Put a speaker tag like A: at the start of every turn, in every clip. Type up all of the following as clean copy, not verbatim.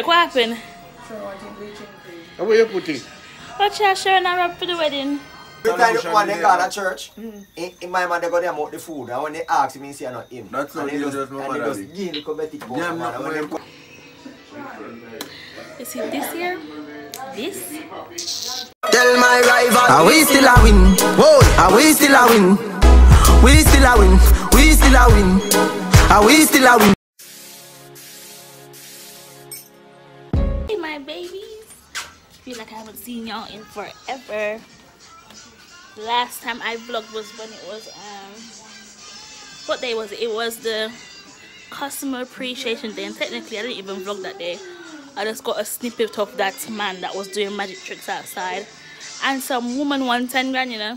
A: What happened?
B: How are you putting?
A: What Sher Sher and I wrap for the wedding?
C: Every time the one they got at church, in my mind they got them out the food, and when they ask me, say not him.
B: That's not you, just my mother.
A: You see this here? This?
C: Tell my rival, are we still a win? Whoa, are we still a win? We still a win. We still a win. Are we still a win?
A: Hey my babies. Feel like I haven't seen y'all in forever. The last time I vlogged was when it was what day was it? It was the customer appreciation day, and technically I didn't even vlog that day. I just got a snippet of that man that was doing magic tricks outside, and some woman won 10 grand, you know,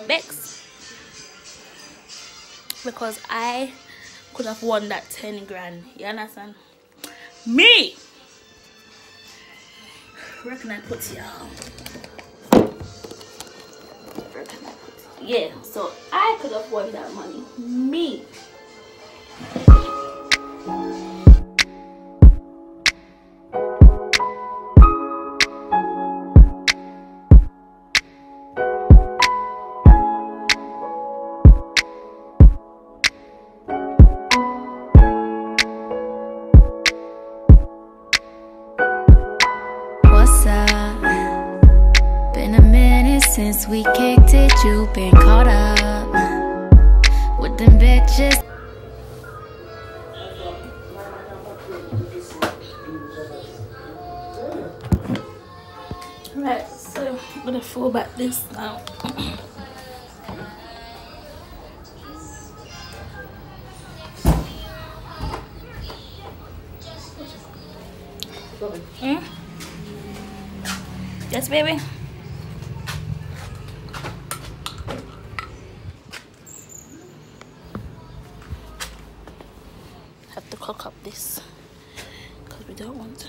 A: Bex, because I could have won that 10 grand. You understand? Me. Where can I put y'all? Yeah, so I could have won that money. Me.
D: What's up? Been a minute since we kicked it. You been caught up with them bitches.
A: Right, so I'm gonna fold back this now. Yes, baby. Have to cook up this because we don't want.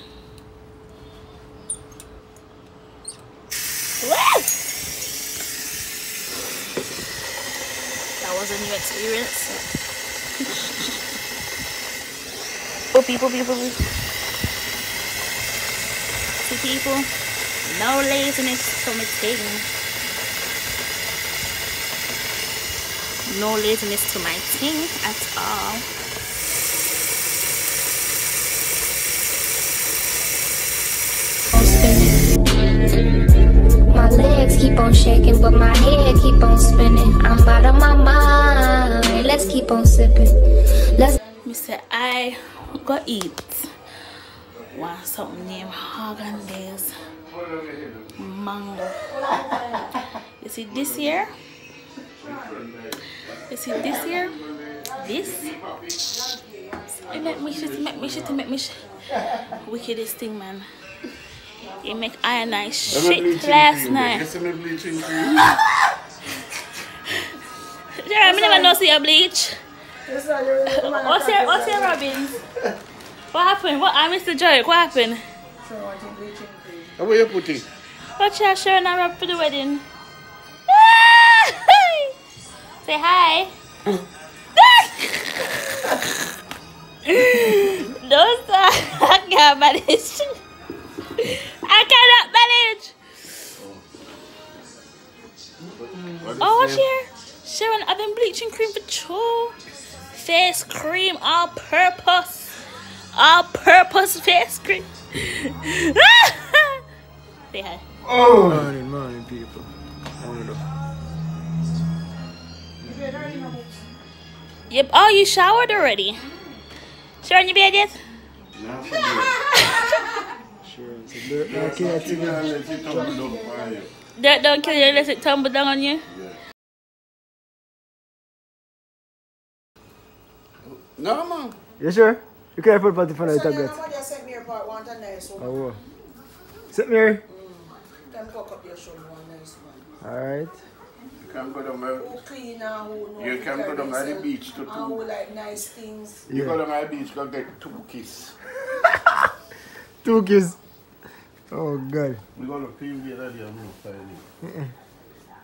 A: Woo! That was a new experience. People. See, people, no laziness for me thing. No laziness to my thing at all.
D: My legs keep on shaking, but my head keep on spinning. I'm out of my mind. Let's keep on sipping. Let's.
A: Me say I go eat. Want something named Haagen-Dazs mango. You see this here? You see this here? This? It make me shit. Wickedest thing, man. It make I and I shit last night.
B: Bleaching
A: I never know see a bleach. What's your Robin? What happened? What I missed the joke. What happened?
B: How are you putting?
A: What Sher Sher and I wrap for the wedding? Say hi. Don't stop. I can't manage. I cannot manage. Oh, what's here? Sharon, I've been bleaching cream for two. Face cream, all purpose. All purpose face cream. Say hi.
C: Oh, morning, people.
A: Yep. Oh, you showered already. Sharon, you bed yet? Dirt don't kill you unless it tumble down on you.
B: No, man.
E: You sure? You careful about the phone I target. Oh, sit me. Alright.
B: You can go down there. You can go down the beach to two.
F: Like nice things.
B: You go down the beach, go get 2 kisses.
E: 2 kiss. Oh God.
B: We go to TV already and no styling.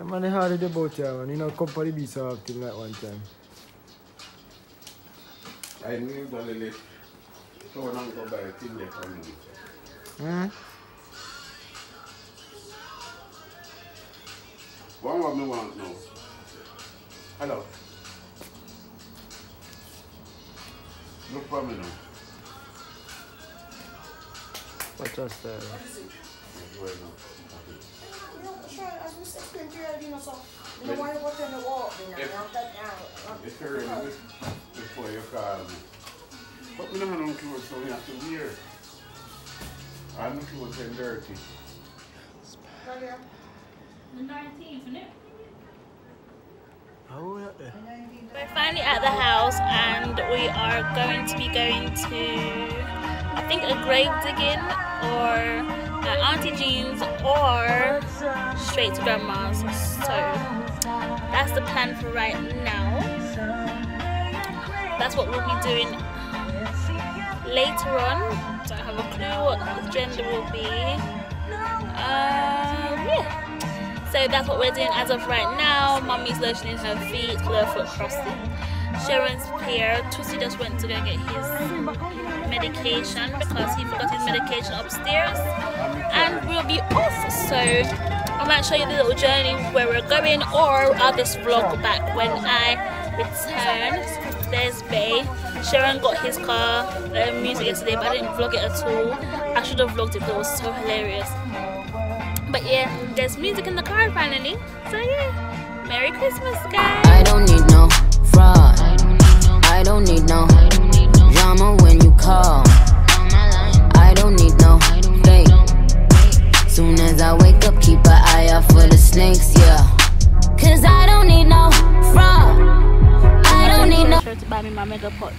E: I'm on the hard about you, man. You know, come for the beach so often like one time.
B: I knew the list. So I'm going to buy a thing there for me. What me want now? Hello. Look for me now.
E: What's just there?
B: If you're ready before you call me. But we don't have no clothes, so we have to wear. I'm not clothes and dirty.
A: The 19th, isn't it?
F: We're finally at the house and we are going to be going to, I think, a grave digging or Auntie Jean's or straight to Grandma's. So that's the plan for right now. That's what we'll be doing later on. Don't have a clue what the agenda will be. Yeah. So that's what we're doing as of right now. Mommy's lotioning her feet, foot crossing. Sharon's here. Tussie just went to go get his medication because he forgot his medication upstairs. And we'll be off. So I might show you the little journey where we're going, or I'll just vlog back when I return. There's Bay. Sharon got his car music yesterday, but I didn't vlog it at all. I should have vlogged it, but it was so hilarious. But yeah, there's music in the car finally. So yeah, Merry Christmas, guys.
D: I don't need no fraud. I don't need no drama when you call. I don't need no fake. Soon as I wake up, keep an eye out for the snakes, yeah. Cause I don't need no fraud. I don't need no.
A: Sure to buy me my mega pot.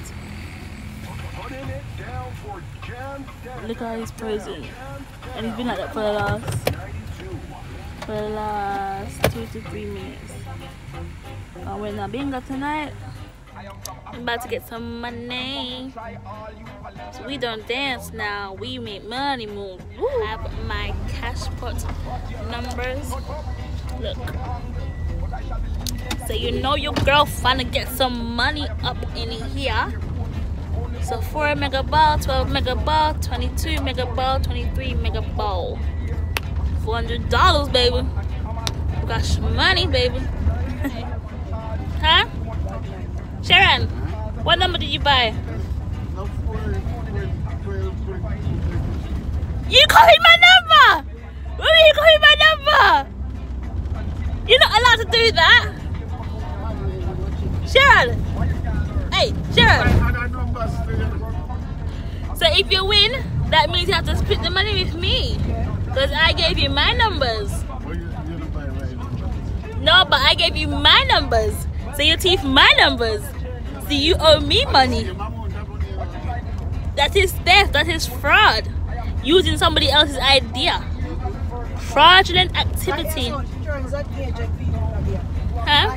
A: Look how he's posing. And he's been like that for the last 2 to 3 minutes. And we're in a bingo tonight. I'm about to get some money. So we don't dance now. We make money move. I have my cash pot numbers. Look. So you know your girl finna get some money up in here. So 4 mega ball, 12 mega ball, 22 mega ball, 23 mega ball. $400, baby. We got some money, baby. Huh? Sharon, what number did you buy? You copied my number! What do you copy my number? You're not allowed to do that. Sharon! Hey, Sharon! So if you win, that means you have to split the money with me. Because I gave you my numbers. No, but I gave you my numbers. So you thief my numbers. So you owe me money. That is theft. That is fraud. Using somebody else's idea. Fraudulent activity. Huh?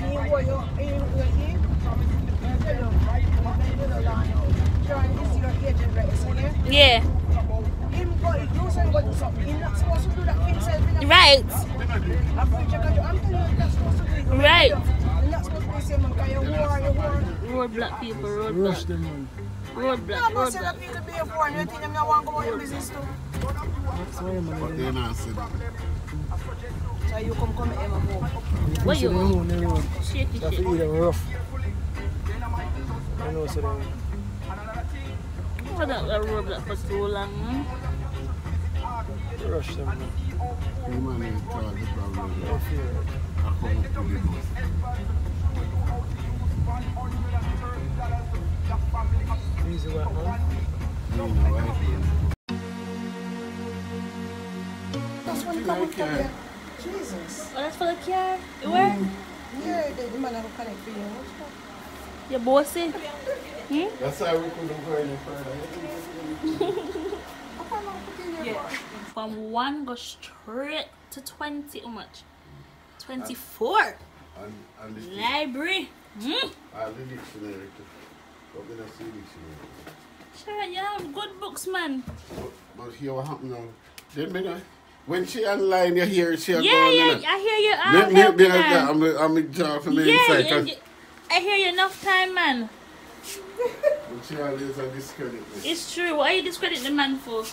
A: Yeah. Right. Right. Road black people, road black. Road black, road black.
E: So you come
A: What you? Shaky shit.
E: Rough. I know so.
A: I don't got road black for so long.
E: Rush them.
B: You man is called the problem. I come up to the bus.
E: Easy work, man.
B: No, no, I feel.
E: That's one couple here. Jesus.
A: Oh, that's for the car? You where?
E: Yeah, the man will connect for you.
A: Your bossy?
B: That's why we couldn't go any further.
A: Yeah. From 1 go straight to 20. How much? 24.
B: And the
A: Library.
B: the dictionary too. But we don't see dictionary.
A: Sure, you have good books, man.
B: But here what happened now? Then me know, when she online, you hear she
A: Yeah,
B: going,
A: I hear you.
B: I'm talking from the
A: Yeah,
B: inside.
A: I hear you enough time, man.
B: And she always a discredit me.
A: It's true. Why are you discrediting the man for?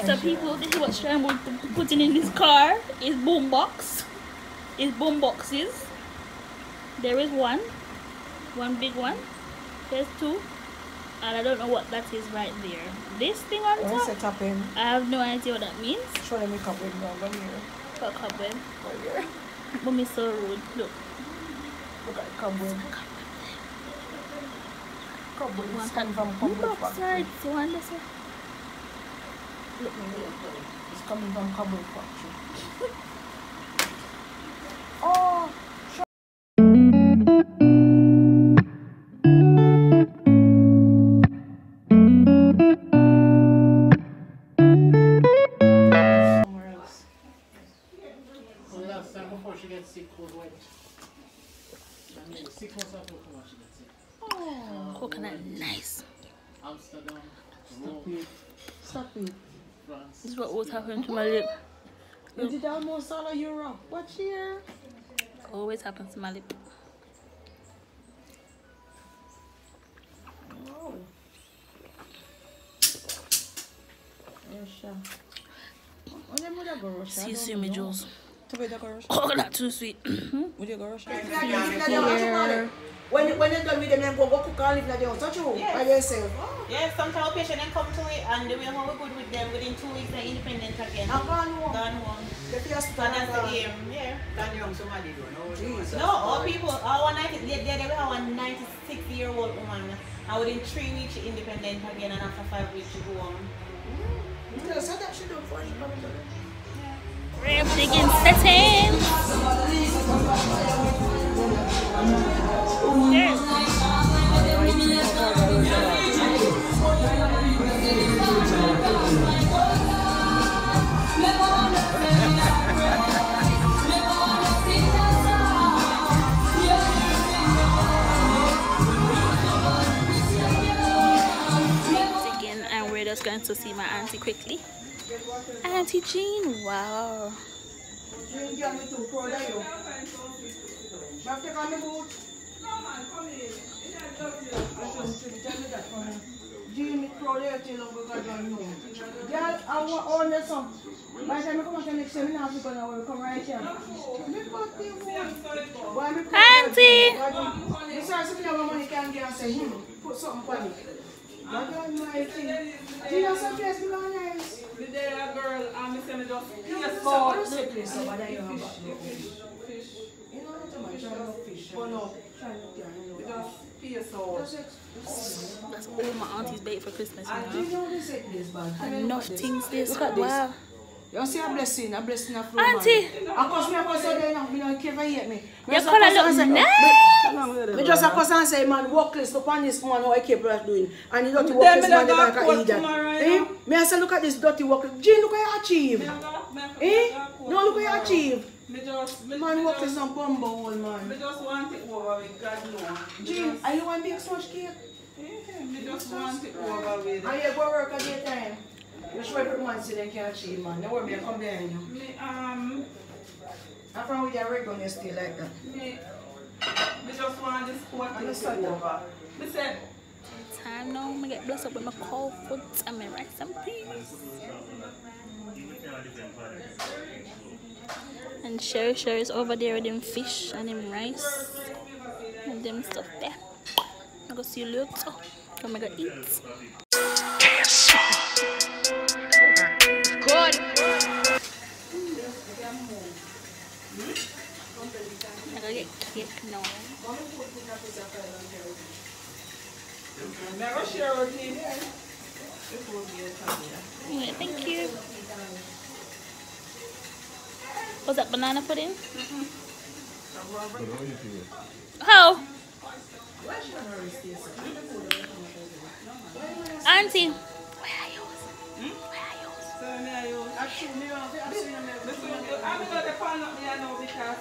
A: So people, this is what Sher was putting in his car. Is boombox. Is boomboxes. There is one big one. There's two, and I don't know what that is right there. This thing on top. I have no idea what that means.
E: Show them a cupboard now, come here.
A: What cupboard?
E: Right here.
A: Mommy's so rude. Look.
E: Look at the cupboard. Cupboard is
A: One
E: coming from cupboard factory.
A: You want this one?
E: Look, it's coming from cupboard factory. Oh!
G: She gets sick, was wet. And 6 months after she gets sick.
A: Oh, coconut, nice.
G: Amsterdam, Rome,
E: Stop it.
G: France.
A: This is what was happening to my lip.
E: You did almost all of Europe. Watch here.
A: Always happens to my lip.
E: Oh. Yes, sure.
A: See you soon, MiJulsz.
E: Coconut
A: too sweet.
E: Would you go rush?
H: When you're done with them, then go cook and live in the house. Touch you by yourself.
I: Yes, sometimes patient then come to it and the way how we good with them within 2 weeks they're independent again.
H: I'm gone home.
I: Gone home.
H: The first
I: So that's the aim. Yeah.
G: Can young somebody do no?
I: No, all people, all 90, they have a 96-year-old woman and within 3 weeks she independent again and after 5 weeks she go home.
H: Yeah, so that she done for she coming to them.
A: Rib chicken setting. Yes. Chicken, and we're just going to see my auntie quickly. Auntie Jean, wow.
H: Jean, get me too proud of you. Back take on the boot. Tell me that for me. Jean, me proud of you till I'm going to know. Girl, I want this song. By the time I come out next time, I have to come right here.
A: Auntie!
H: You start to feel how money can get and say, put something for me. What do my thing? Do you know some place be going nice?
J: The day a girl and me say me just
H: You know,
J: PS4.
H: what's the place over there you have got? Fish. You know what I'm trying to fish. Oh no, trying to get
J: Just PS4.
A: That's all my auntie's baked for Christmas,
H: Do you
A: you know.
H: know this place, bad?
A: Enough things this.
H: Look at this.
A: Wow.
H: You see a blessing of flow.
A: Auntie!
H: Of course, me go say there enough, me don't care if you hate me.
A: Your color looks nice!
H: Me just a cuss and say, man, workless, look on this man, how I keep doing. And you dirty workless man, they can't eat that. Me I say, look at this dirty workless. Jean, look what you achieve. No, look what you achieve. Man, workless and bumble, old man.
J: Me just want it over with God know.
H: Jean, are you want to make so much cake?
J: Me just want it over with.
H: And you go work at the time. You show every man so they can achieve, man. Don't worry, I come behind you.
J: Me
H: After with your regular, you stay like that.
J: me just want this sport to be over. Me said,
A: Time now, I'm gonna get blessed up with my cold food and my rice and peas. And Sher Sher is over there with them fish and them rice and them stuff there. I'm gonna see you later. I'm gonna eat. Good. I'm gonna get cake now.
J: never share with me.
A: Yeah, thank you. Was that banana pudding? How? Auntie, where are you? Where are you?
J: Actually, I'm going to find out me now because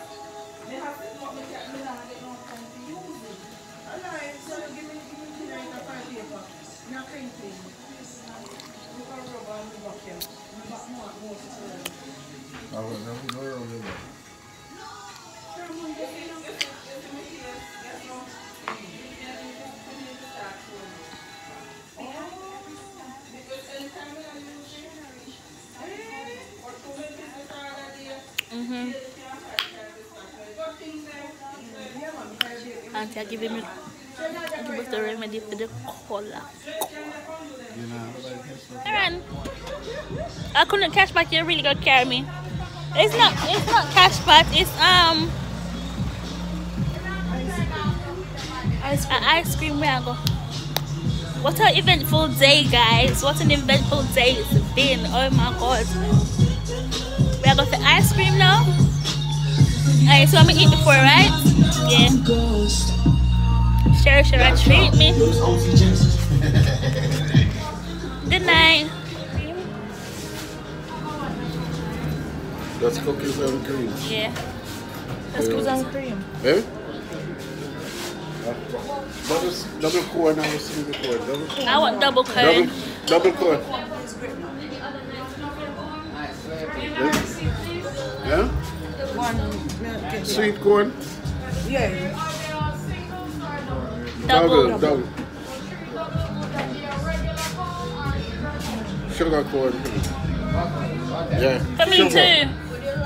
J: they have to know me that me not get no time to use it.
H: Alright, so give me like a five paper. Not printing. You can rub on the back here. The back more to
B: I will never go around the back.
F: Auntie, I give him the remedy for the color. Aaron, I couldn't catch back. You really gonna carry me? It's not cash back. It's ice cream. Where I go? What an eventful day, guys! What an eventful day it's been. Oh my god! We are going for ice cream now. Alright, so I'm gonna eat before, right? Yeah. Sher Sher, treat me. Good night.
B: That's cookies and cream.
F: Yeah. That's cookies and cream.
B: Eh? Double corn and single corn.
F: I want double corn.
B: Double corn. Yeah? Sweet corn?
H: Yeah.
B: Double. Sugar corn. Yeah.
F: For me too.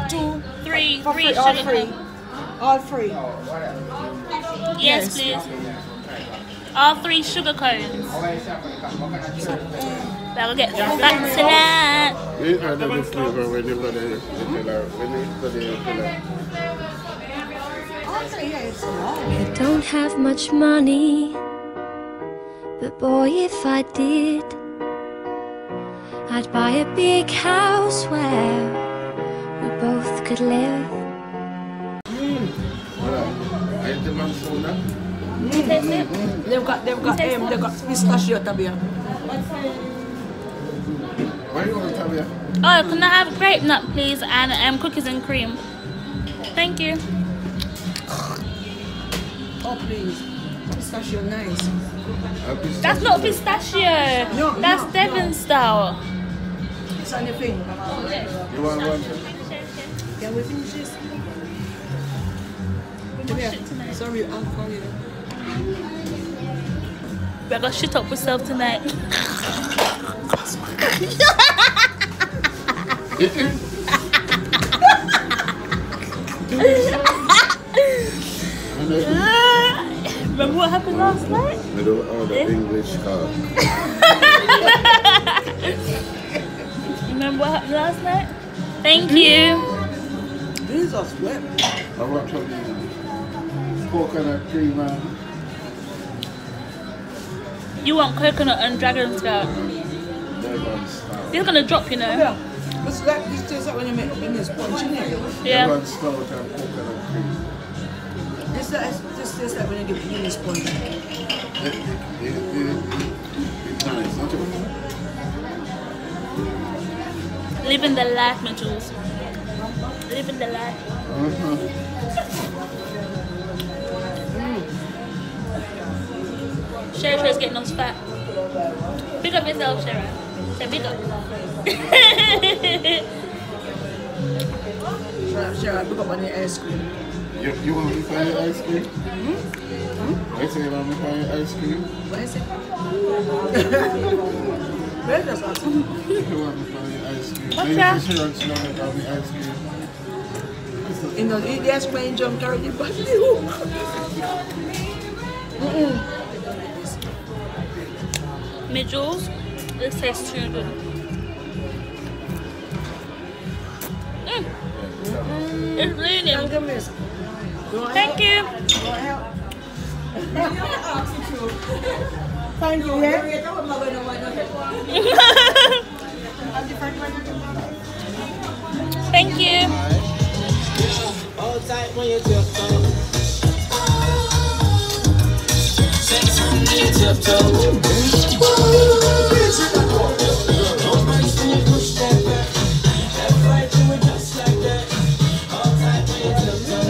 F: 2, 3 sugar corn.
H: All free.
F: Yes, please. All 3 sugar cones. I'll get back to that.
B: You had the flavor when you got the
K: I don't have much money, but boy, if I did, I'd buy a big house where we both could live.
H: They've got pistachio tabia.
B: Why do you want tabia?
F: Oh, can I have grape nut, please, and cookies and cream? Thank you.
H: Oh please, pistachio nice.
F: That's not pistachio.
H: No,
F: that's
H: no,
F: Devon style.
H: It's on the thing.
B: You want one?
H: Can we finish this? Sorry, I'll call you.
F: We're gonna shit up ourselves tonight. Remember what happened last night?
B: I don't order English car.
F: Remember what happened last night? Thank you.
H: These are sweat.
B: I want some coconut cream and
F: You want coconut and dragon scout. They're gonna drop, you know.
H: Yeah. This tastes like when you make the sponge in it.
F: Yeah.
B: lemon stout and coconut cream.
H: This tastes like when you give the sponge.
B: It's nice, don't you?
F: Living the life, MiJulsz. Living the life. Sher Sher's getting us fat. Big up yourself, Sher. Say big up.
H: Sher, pick up on the ice cream.
B: You want me to buy your ice cream? I say you want me to buy your ice cream?
H: What is it? Where's that sauce?
B: You want me to buy your ice cream?
F: What's that?
B: Insurance now they buy me ice cream.
H: You know, the ice cream jump carry the body.
F: MiJulsz, this tastes too good. It's bleeding. Thank you.
H: Thank you.
F: Thank you.
L: All tight when you tiptoe. Sex when you tiptoe. Don't mind when you push that back. That right you were just like that. All tight when you tiptoe.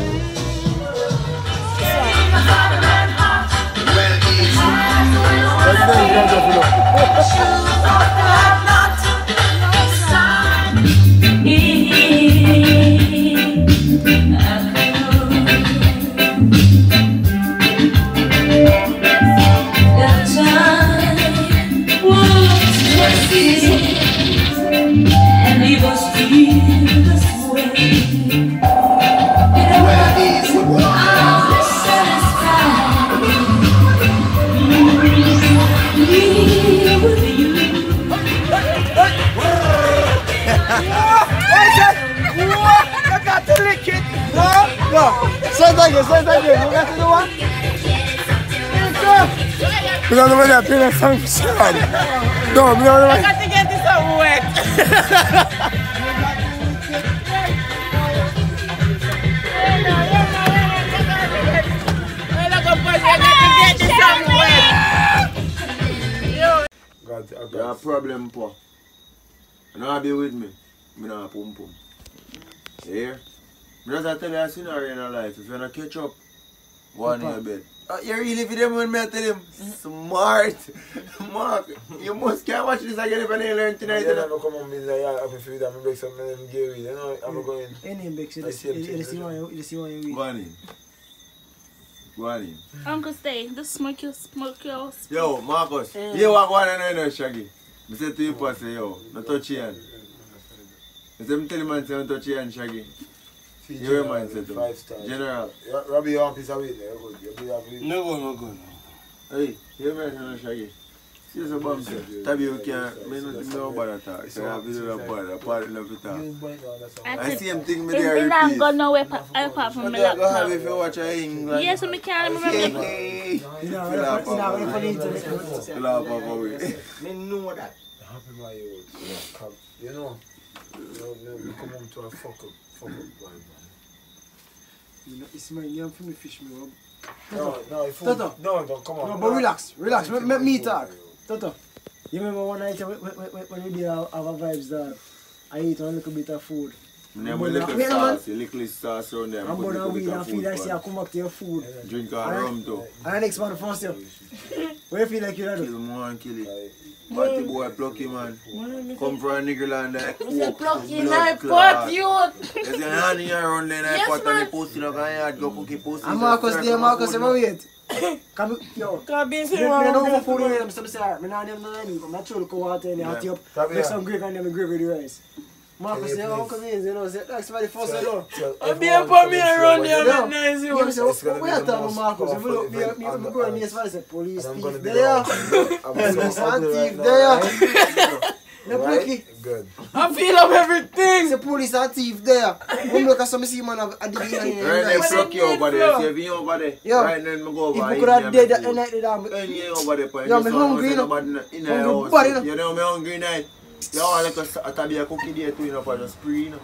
L: Well
K: And we will feel this way.
E: Say it again. You got to do what? We don't know whether I play that song for Sean. No, we don't know.
J: I got to get this out wet.
M: You have a problem, po. You don't be with me. I don't pum pum. You hear? I just tell you a scenario in your life. If you don't catch up, go on in your bed. You really for them when I tell him, smart. Mark, you must can't watch this again if I didn't learn tonight.
E: I never come on me like, I have to feel that I break something and I'm Gary. You know, I'm going.
H: Any breaks, you see what you
M: Go on in. Go on in.
F: Uncle Stay, just smoke your.
M: Yo, Marcus, you want one and Shaggy. I said to you, Pastor, yo, no touch your hand. I said, I'm telling you, man, don't touch your hand, Shaggy. Your mindset,
E: 5 stars.
M: General.
E: Robbie, your arm is away there.
M: No good. Hey, you man, Shaggy. See the bomb, sir. Tabi, you can't, no bother talk. So I have to do that bother, part of the talk. I see him think me there repeat.
F: I'm going nowhere apart from my
M: laptop. Go have if you watch a England.
F: Yes, so I can't remember.
M: Fill up of away.
E: Me know that. Happy my youth. You know, we come home to a fuck up vibe, man. You know, it's my name for me fish me up. No, don't come on.
H: No, but relax. Let me talk. Toto, you remember one night when we did our vibes that I ate a little bit of food?
M: Little sauce around there.
H: I'm going to weed and feel like I come back to your food.
M: Drink a rum too.
H: And the next man first you. Where you feel like you're
M: kill more and kill it. But the boy plucky man. Come from a nigger land there.
J: Plucky knife pot youth.
M: There's a hand in your round there, knife pot and the pussy look and you go cookie pussy.
H: And Marcus there, Marcus, you wait. Come yo.
J: Come in,
H: sir. I don't know food in them, so I say, I'm not them no I'm not sure to go out there and hot you up. Make some gravy and then gravy with the rice. Marcus say, how come you know, that's somebody first I know.
J: I'm being put me around here, I'm nice you.
H: Yeah, so we are talking Marcus. If you look, me go and me as far as the police thief there. Police and thief there. No plucky.
E: Good.
J: I feel up everything.
H: The police and thief there. When look at some see man at the beginning.
M: Right now, plucky over there. See if you over there. Right now, I go over.
H: If you could have dead that night,
M: you over there.
H: Yeah, I'm hungry.
M: You know, I'm hungry night. You want like a be a cookie there too, you know, for the spree, you know.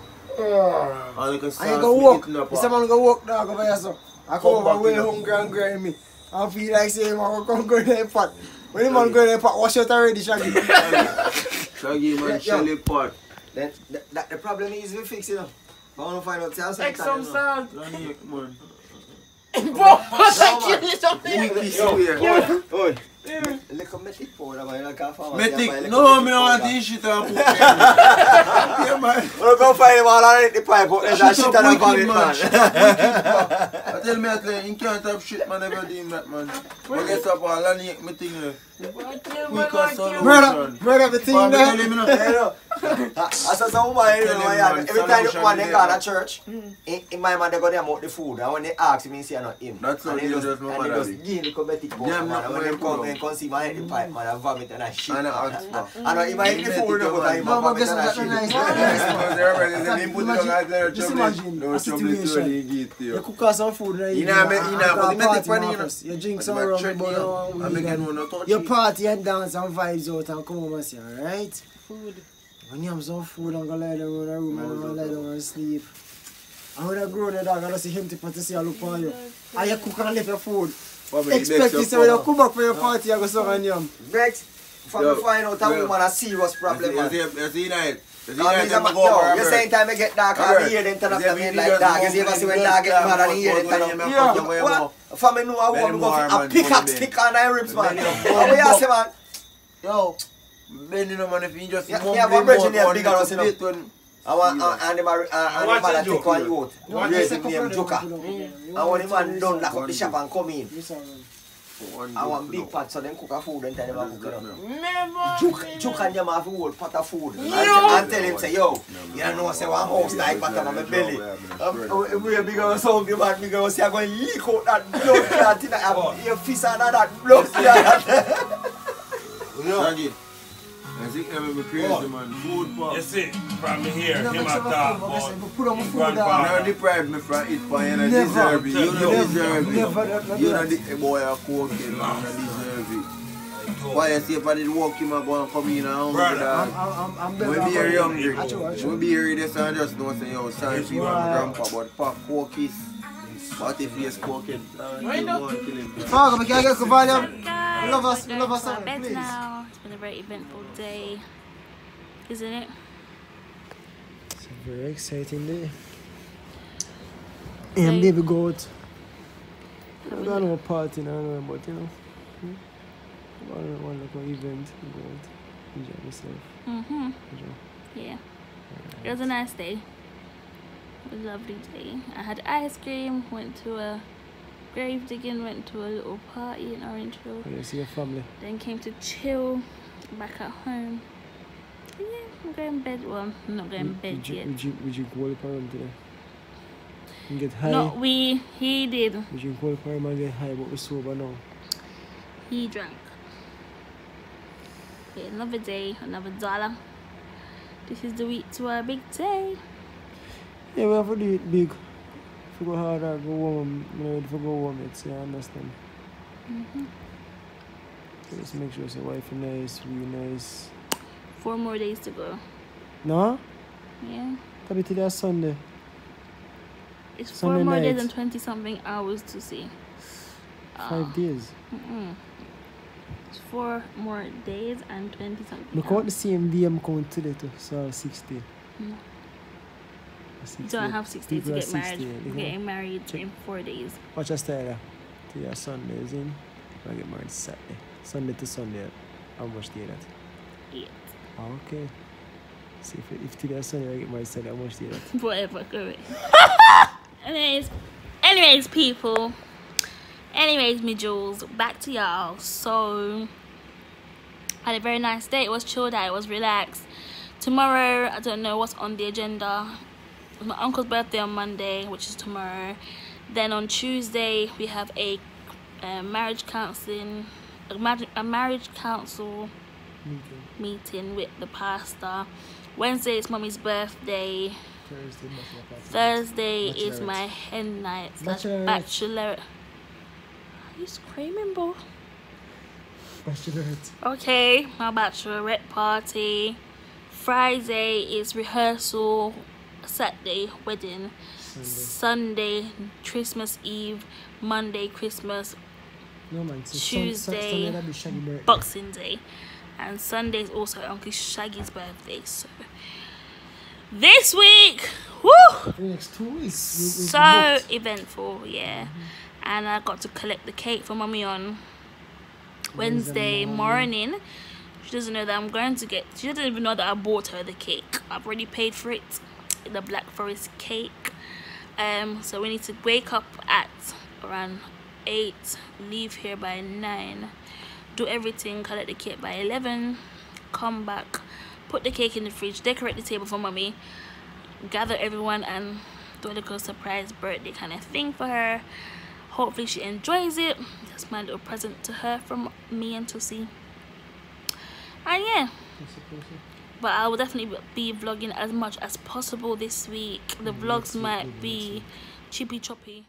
M: And like a sauce,
H: I go walk. This man go walk dog over here, so I come over way hungry and grind me. I feel like saying, man, come go in the pot. When the man go in the pot, wash it already, Shaggy.
M: Shaggy, man, chili pot.
E: Then the problem is we fix it, you know. I want to find out the
J: take some salt.
M: Come on.
J: Bro, I kill something.
M: Oi.
E: Look at metic powder, man.
M: Metic? No, I don't want to eat shit and put it.
E: Yeah, man. We'll go find him all on the pipe, but there's a shit and a bag, man.
M: I tell me that you can't have shit, man, ever doing that, man. I get up all and make me think,
H: Murder the thing there.
E: As a woman, every time the woman they go to church, in my mind they go there about the food, and when they ask me, say not him.
M: That's how you just know what I
E: mean. Give the metic powder, man. When they come and conceive and hit the pipe, man, and vomit and shit. And if I eat the food, they go to him and vomit and shit.
H: Just imagine a situation. You cook us some food, right? You drink some rum, you party and dance and vibes out and come home and say, alright? Food. When you have some food, I'm going to lie down in the room and I'm going to lie down and sleep. And when I grow the dog, I just see him to see I look for you. And you cook and leave your food. Expect you say when you come back for your party, you go suck on yum.
E: Bex, from you find out a woman a serious problem, man.
M: You see that?
E: You say time I get dark, I hear them turn up to me like dog. You see ever see when dog get mad and hear them turn up? Yeah. For me know a woman go a pickaxe stick on her ribs, man. How we ask you, man?
M: Yo, Ben, you know, man, if you just
E: move the bigger house, you know. I want and the man take one youth. Raise him name Joker. And when the man done lock up the shop and come in, I want big pot so them cook a food and tell them I cook it. Joker and them have a whole pot of food. And tell him say, yo, you know say one house like pot on my belly. We bigger house of you man, bigger house, you're going to leak out that blood clot in your fist and that blood clot.
M: Shaggy, music never be crazy, man. Food, pop.
N: You see, from here,
E: You
N: him
E: know,
N: a talk about
E: put on my food
M: You don't deprive me from it, but you don't deserve it. You don't deserve it. You don't deserve it. Boy, you're cooking, you don't deserve it. Why you see if I did walk him, I'm going to come in and hungry, dog. We'll be here hungry. We'll be here this and just know say, yo, sorry for my grandpa, but pop cookies. What if he is cooking?
J: Why not?
E: Fuck, we can't get the volume. We love us,
F: please. Now. It's been a very eventful day, isn't it?
G: It's a very exciting day. And baby goat. I don't know a party, I don't know, but you know. I don't want like an event. Go out, enjoy myself.
F: Yeah. It was a nice day. It was a lovely day. I had ice cream, went to a grave digging, went to a little party in Orange Hill.
G: Oh, you see your family?
F: Then came to chill back at home. Yeah, I'm going to bed. Well, I'm not going to bed yet.
G: Would you go up around today? And get high?
F: Not we, he did.
G: Would you go up around and get high, but we're sober now?
F: He drank. Yeah, another day, another dollar. This is the week to our big day.
G: Yeah, we have to do it big. If we go hard or go home, you know, if we go home, it's, I understand. So just make sure your wife is nice, we nice.
F: 4 more days to go.
G: No?
F: Yeah.
G: Probably today Sunday.
F: It's
G: Sunday
F: 4 more
G: night.
F: days and 20 something hours to see.
G: 5 days.
F: It's 4 more days and 20 something.
G: Look out the same day I'm going today too, so 60.
F: No. You don't have 6 days to get married. You're getting married in 4 days.
G: Watch us style. Today Sunday is in. I get married Saturday. Sunday to Sunday. How much do you that?
F: 8.
G: Okay. See if today Sunday I get married Saturday, how much do you that?
F: Whatever, go away. Anyways, people. Anyways, MiJulsz, back to y'all. So, I had a very nice day. It was chill day. It was relaxed. Tomorrow, I don't know what's on the agenda. It's my uncle's birthday on Monday, which is tomorrow. Then on Tuesday, we have a marriage counseling, a marriage council meeting with the pastor. Wednesday is Mummy's birthday. Thursday is my hen night / bachelorette. Are you screaming, bro?
G: Bachelorette.
F: Okay, my bachelorette party. Friday is rehearsal. Saturday, wedding. Sunday, Christmas Eve. Monday, Christmas.
G: No, man.
F: Tuesday, Boxing Day. And Sunday is also Uncle Shaggy's birthday. So, this week, woo!
G: The next 2 weeks.
F: So eventful, yeah. And I got to collect the cake for Mommy on Wednesday morning. She doesn't know that I'm going to get. She doesn't even know that I bought her the cake. I've already paid for it. The Black Forest cake. So we need to wake up at around 8, leave here by 9, do everything, collect the cake by 11, come back, put the cake in the fridge, decorate the table for Mommy, gather everyone and do a little surprise birthday kind of thing for her. Hopefully she enjoys it. That's my little present to her from me and Tussie. And yeah, but I will definitely be vlogging as much as possible this week. The vlogs might be chippy choppy.